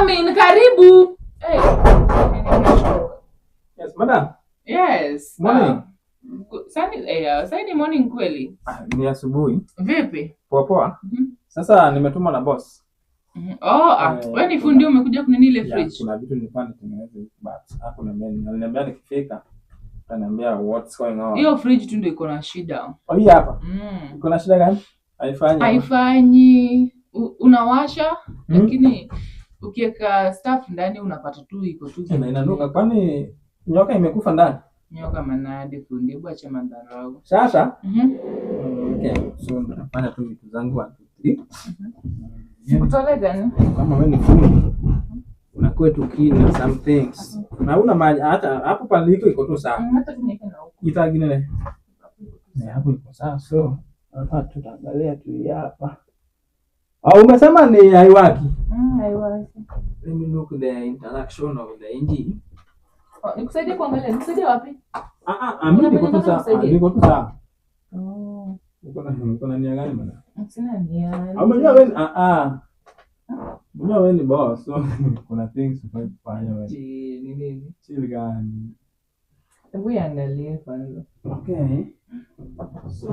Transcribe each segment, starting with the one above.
coming. Karibu. Hey. Yes, madam. Yes. Morning. Sasa morning kweli. Ni asubuhi. Vipi? Poa poa. Sasa nimetumwa na boss. Wewe ni fundi umekuja kunini ile fridge? Kuna vitu nilikuwa nitengeneze but hapo na mimi. Aliniambia nikifika ataniambia what's going on. Hiyo fridge tu ndio iko na shida. Hii hapa. Iko na shida gani? Haifanyi. Unawasha lakini ukiweka stuff ndani unapata tu iko tu. Inanuka kwani nyoka imekufa ndani? Nyoka manade fundi, acha madharau. Sasa? Okay. So nitafanya tu vitu zangu 1 2 3. Kutole gani? Kama wewe ni fundi unakuwa tu keen some things. Na una maji hata hapo paliko iko tu sawa. Hata tunyeke na huko. Itagine hapo iko sawa. So hapa tutaangalia tu hapa. Umesema ni haiwaki? Haiwaki. Let me look the interaction of the engine. Nikusaidie kuangalia. Nikusaidie wapi? Mimi niko tu sawa. Niko tu sawa. Uko na nia gani bwana? Sina nia. Unajua wewe unajua wewe ni boss. So kuna things kufanya wewe. Nini? Chill gani? Hebu angalie kwanza. Okay. So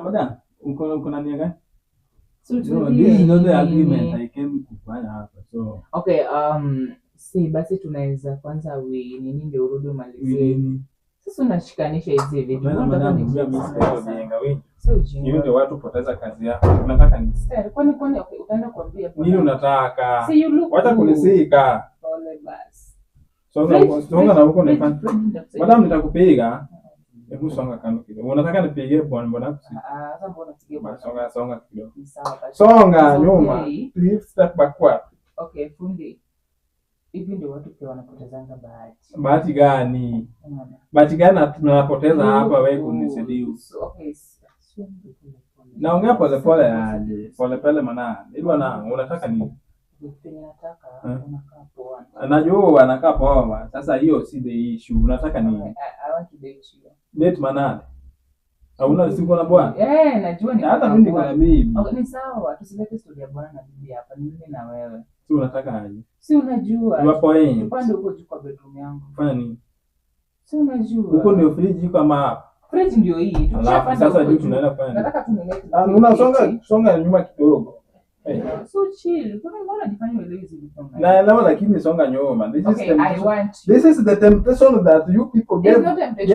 madam, uko na nia gani? So this is not the agreement I came kufanya hapa. So okay, basi tunaweza kwanza nini ndio urudi umalizie. Sasa unashikanisha hizi vitu. Unataka niambia mimi jenga wewe. Hiyo ndio watu poteza kazi yako. Unataka nini? Kwani utaenda kuambia nini unataka? Wacha kunisika. Pole basi. Songa na huko nifanye. Madam nitakupiga. Hebu songa kando kidogo. Unataka nipige mbona? Sasa mbona tupige? Songa kidogo. Songa nyuma. Please step backward. Okay, fundi. Hivi ndio watu pia wanapotezanga bahati. Bahati gani? Bahati gani tunapoteza hapa wewe kunisaidia? Okay. Naongea pole pole aje. Pole pole maana. Hivyo na unataka nini? Nataka unakaa poa. Anajua anakaa poa. Sasa hiyo si the issue. Unataka nini? I want to date you. Date manane. Hauna siku na bwana? Najua ni. Hata mimi niko na bibi. Okay, ni sawa. Tusilete story ya bwana na bibi hapa. Ni mimi na wewe. Si unataka aje? Si unajua. Wapo yeye. Upande huko juu kwa bedroom yangu. Fanya nini? Si unajua. Huko ndio fridge iko ama hapa? Fridge ndio hii. Tukishapanda sasa juu tunaenda kufanya. Nataka tunilete. Songa nyuma kidogo. So chill. Mbona jifanye wewe hizi vitu? Naelewa lakini songa nyuma. This is the temptation that you people get